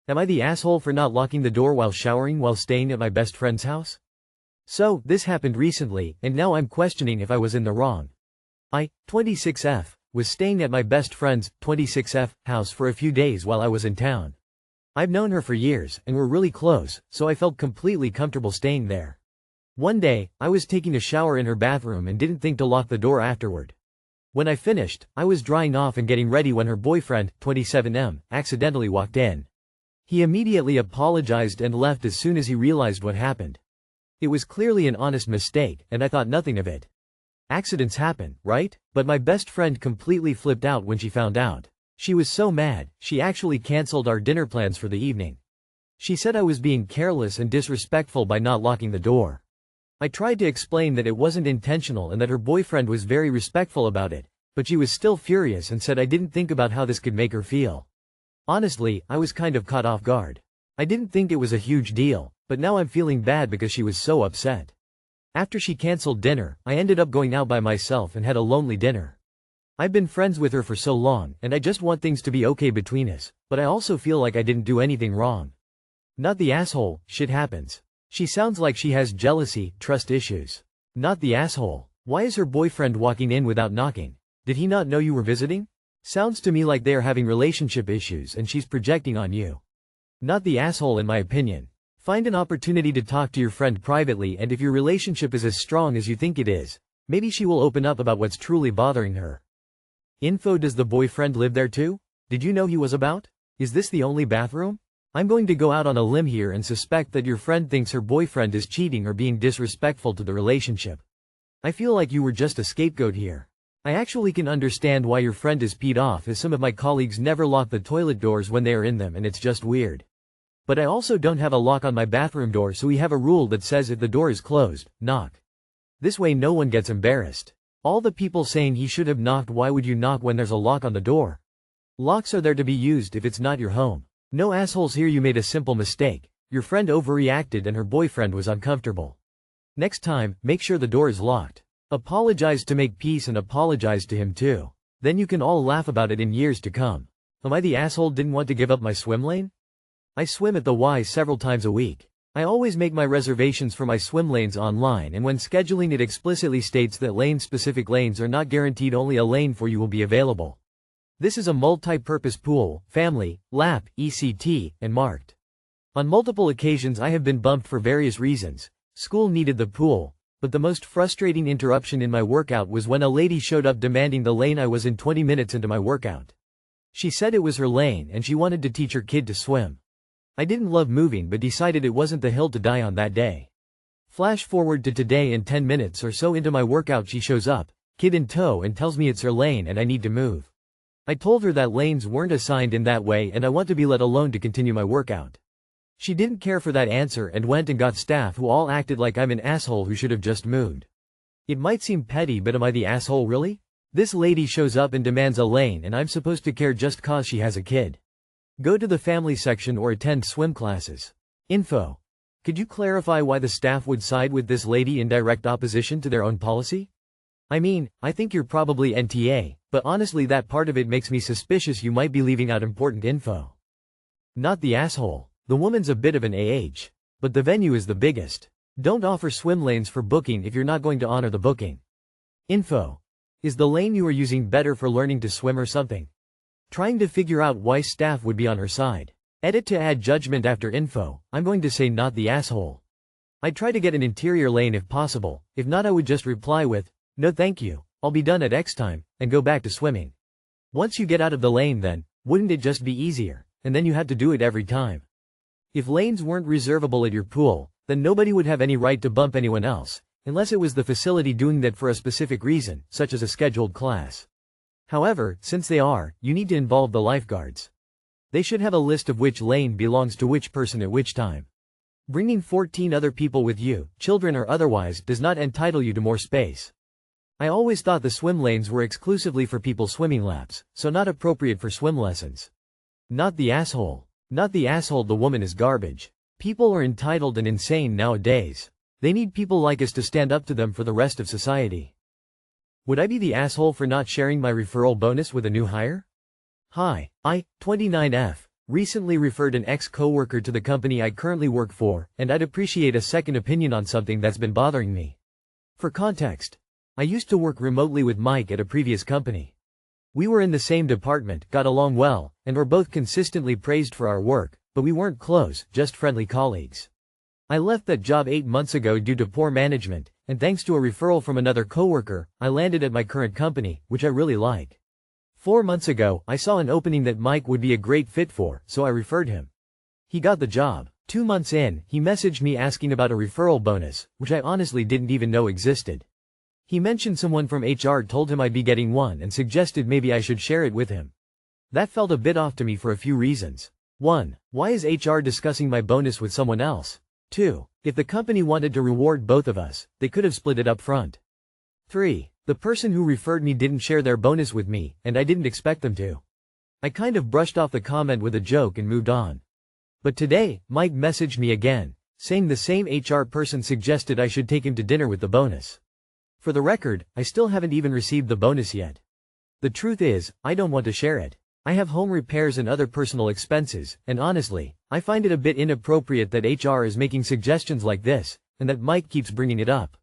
Am I the asshole for not locking the door while showering while staying at my best friend's house? So, this happened recently, and now I'm questioning if I was in the wrong. I, 26F, was staying at my best friend's, 26F, house for a few days while I was in town. I've known her for years, and we're really close, so I felt completely comfortable staying there. One day, I was taking a shower in her bathroom and didn't think to lock the door afterward. When I finished, I was drying off and getting ready when her boyfriend, 27M, accidentally walked in. He immediately apologized and left as soon as he realized what happened. It was clearly an honest mistake, and I thought nothing of it. Accidents happen, right? But my best friend completely flipped out when she found out. She was so mad, she actually canceled our dinner plans for the evening. She said I was being careless and disrespectful by not locking the door. I tried to explain that it wasn't intentional and that her boyfriend was very respectful about it, but she was still furious and said I didn't think about how this could make her feel. Honestly, I was kind of caught off guard. I didn't think it was a huge deal, but now I'm feeling bad because she was so upset. After she canceled dinner, I ended up going out by myself and had a lonely dinner. I've been friends with her for so long, and I just want things to be okay between us, but I also feel like I didn't do anything wrong. Not the asshole, shit happens. She sounds like she has jealousy, trust issues. Not the asshole. Why is her boyfriend walking in without knocking? Did he not know you were visiting? Sounds to me like they are having relationship issues and she's projecting on you. Not the asshole in my opinion. Find an opportunity to talk to your friend privately, and if your relationship is as strong as you think it is, maybe she will open up about what's truly bothering her. Info: does the boyfriend live there too? Did you know he was about? Is this the only bathroom? I'm going to go out on a limb here and suspect that your friend thinks her boyfriend is cheating or being disrespectful to the relationship. I feel like you were just a scapegoat here. I actually can understand why your friend is peed off, as some of my colleagues never lock the toilet doors when they are in them and it's just weird. But I also don't have a lock on my bathroom door, so we have a rule that says if the door is closed, knock. This way no one gets embarrassed. All the people saying he should have knocked, why would you knock when there's a lock on the door? Locks are there to be used if it's not your home. No assholes here, you made a simple mistake. Your friend overreacted and her boyfriend was uncomfortable. Next time, make sure the door is locked. Apologize to make peace and apologize to him too. Then you can all laugh about it in years to come. Am I the asshole didn't want to give up my swim lane? I swim at the Y several times a week. I always make my reservations for my swim lanes online, and when scheduling it explicitly states that lane-specific lanes are not guaranteed, only a lane for you will be available. This is a multi-purpose pool, family, lap, ECT, and marked. On multiple occasions I have been bumped for various reasons. School needed the pool, but the most frustrating interruption in my workout was when a lady showed up demanding the lane I was in 20 minutes into my workout. She said it was her lane and she wanted to teach her kid to swim. I didn't love moving but decided it wasn't the hill to die on that day. Flash forward to today, and 10 minutes or so into my workout she shows up, kid in tow, and tells me it's her lane and I need to move. I told her that lanes weren't assigned in that way and I want to be let alone to continue my workout. She didn't care for that answer and went and got staff who all acted like I'm an asshole who should have just moved. It might seem petty, but am I the asshole really? This lady shows up and demands a lane and I'm supposed to care just cause she has a kid. Go to the family section or attend swim classes. Info: could you clarify why the staff would side with this lady in direct opposition to their own policy? I mean, I think you're probably NTA, but honestly that part of it makes me suspicious you might be leaving out important info. Not the asshole. The woman's a bit of an AH. But the venue is the biggest. Don't offer swim lanes for booking if you're not going to honor the booking. Info: is the lane you are using better for learning to swim or something? Trying to figure out why staff would be on her side. Edit to add judgment after info. I'm going to say not the asshole. I'd try to get an interior lane if possible. If not, I would just reply with, no thank you, I'll be done at X time, and go back to swimming. Once you get out of the lane, then, wouldn't it just be easier? And then you had to do it every time. If lanes weren't reservable at your pool, then nobody would have any right to bump anyone else, unless it was the facility doing that for a specific reason, such as a scheduled class. However, since they are, you need to involve the lifeguards. They should have a list of which lane belongs to which person at which time. Bringing 14 other people with you, children or otherwise, does not entitle you to more space. I always thought the swim lanes were exclusively for people swimming laps, so not appropriate for swim lessons. Not the asshole. Not the asshole, the woman is garbage. People are entitled and insane nowadays. They need people like us to stand up to them for the rest of society. Would I be the asshole for not sharing my referral bonus with a new hire? Hi, I, 29F, Recently referred an ex-coworker to the company I currently work for, and I'd appreciate a second opinion on something that's been bothering me. For context, I used to work remotely with Mike at a previous company. We were in the same department, got along well, and were both consistently praised for our work, but we weren't close, just friendly colleagues. I left that job 8 months ago due to poor management, and thanks to a referral from another coworker, I landed at my current company, which I really like. 4 months ago, I saw an opening that Mike would be a great fit for, so I referred him. He got the job. 2 months in, he messaged me asking about a referral bonus, which I honestly didn't even know existed. He mentioned someone from HR told him I'd be getting one and suggested maybe I should share it with him. That felt a bit off to me for a few reasons. 1. Why is HR discussing my bonus with someone else? 2. If the company wanted to reward both of us, they could have split it up front. 3. The person who referred me didn't share their bonus with me, and I didn't expect them to. I kind of brushed off the comment with a joke and moved on. But today, Mike messaged me again, saying the same HR person suggested I should take him to dinner with the bonus. For the record, I still haven't even received the bonus yet. The truth is, I don't want to share it. I have home repairs and other personal expenses, and honestly, I find it a bit inappropriate that HR is making suggestions like this, and that Mike keeps bringing it up.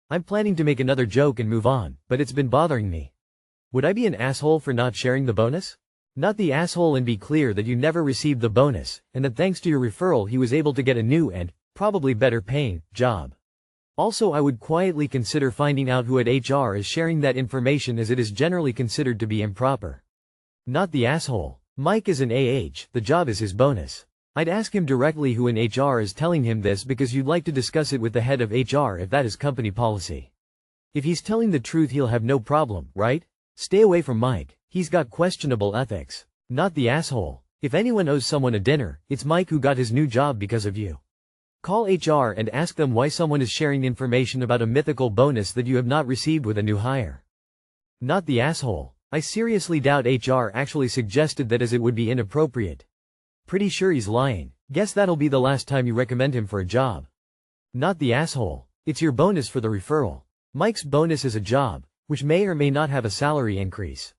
I'm planning to make another joke and move on, but it's been bothering me. Would I be an asshole for not sharing the bonus? Not the asshole, and be clear that you never received the bonus, and that thanks to your referral he was able to get a new and, probably better paying, job. Also, I would quietly consider finding out who at HR is sharing that information, as it is generally considered to be improper. Not the asshole. Mike is an the job is his bonus. I'd ask him directly who in HR is telling him this, because you'd like to discuss it with the head of HR if that is company policy. If he's telling the truth, he'll have no problem, right? Stay away from Mike. He's got questionable ethics. Not the asshole. If anyone owes someone a dinner, it's Mike, who got his new job because of you. Call HR and ask them why someone is sharing information about a mythical bonus that you have not received with a new hire. Not the asshole. I seriously doubt HR actually suggested that, as it would be inappropriate. Pretty sure he's lying. Guess that'll be the last time you recommend him for a job. Not the asshole. It's your bonus for the referral. Mike's bonus is a job, which may or may not have a salary increase.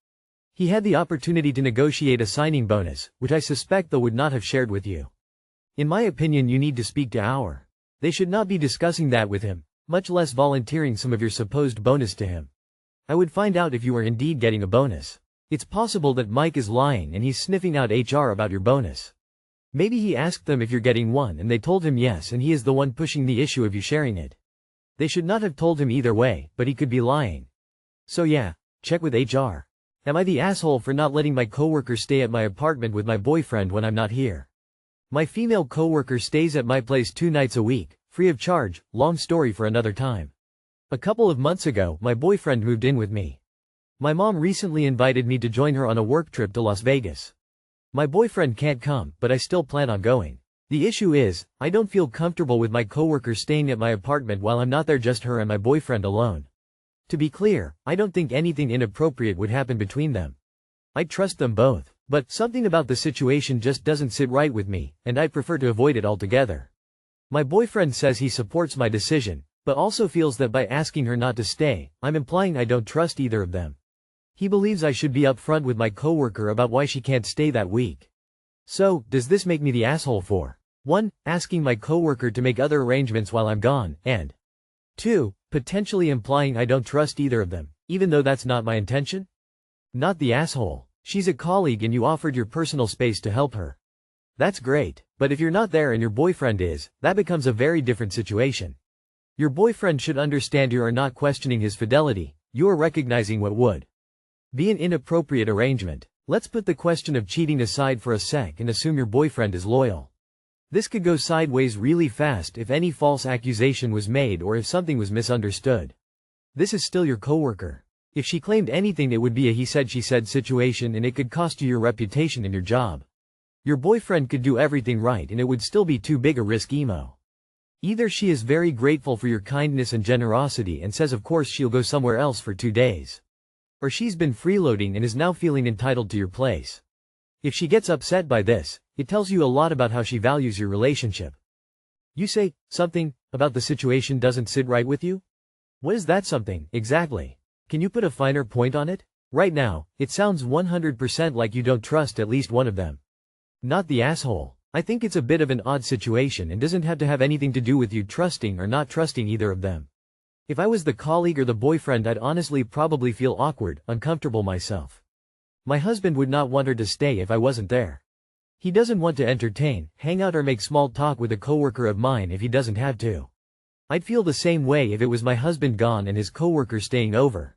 He had the opportunity to negotiate a signing bonus, which I suspect though would not have shared with you. In my opinion, you need to speak to HR. They should not be discussing that with him, much less volunteering some of your supposed bonus to him. I would find out if you are indeed getting a bonus. It's possible that Mike is lying and he's sniffing out HR about your bonus. Maybe he asked them if you're getting one and they told him yes, and he is the one pushing the issue of you sharing it. They should not have told him either way, but he could be lying. So yeah, check with HR. Am I the asshole for not letting my coworker stay at my apartment with my boyfriend when I'm not here? My female coworker stays at my place 2 nights a week, free of charge. Long story for another time. A couple of months ago, my boyfriend moved in with me. My mom recently invited me to join her on a work trip to Las Vegas. My boyfriend can't come, but I still plan on going. The issue is, I don't feel comfortable with my coworker staying at my apartment while I'm not there, just her and my boyfriend alone. To be clear, I don't think anything inappropriate would happen between them. I trust them both, but something about the situation just doesn't sit right with me, and I'd prefer to avoid it altogether. My boyfriend says he supports my decision, but also feels that by asking her not to stay, I'm implying I don't trust either of them. He believes I should be upfront with my coworker about why she can't stay that week. So, does this make me the asshole for 1. Asking my coworker to make other arrangements while I'm gone, and 2. Potentially implying I don't trust either of them, even though that's not my intention? Not the asshole. She's a colleague and you offered your personal space to help her. That's great, but if you're not there and your boyfriend is, that becomes a very different situation. Your boyfriend should understand you are not questioning his fidelity, you are recognizing what would be an inappropriate arrangement. Let's put the question of cheating aside for a sec and assume your boyfriend is loyal. This could go sideways really fast if any false accusation was made or if something was misunderstood. This is still your coworker. If she claimed anything, it would be a he said she said situation, and it could cost you your reputation and your job. Your boyfriend could do everything right and it would still be too big a risk. Either she is very grateful for your kindness and generosity and says of course she'll go somewhere else for 2 days. Or she's been freeloading and is now feeling entitled to your place. If she gets upset by this, it tells you a lot about how she values your relationship. You say, something about the situation doesn't sit right with you? What is that something, exactly? Can you put a finer point on it? Right now, it sounds 100% like you don't trust at least one of them. Not the asshole. I think it's a bit of an odd situation and doesn't have to have anything to do with you trusting or not trusting either of them. If I was the colleague or the boyfriend, I'd honestly probably feel awkward, uncomfortable myself. My husband would not want her to stay if I wasn't there. He doesn't want to entertain, hang out or make small talk with a coworker of mine if he doesn't have to. I'd feel the same way if it was my husband gone and his coworker staying over.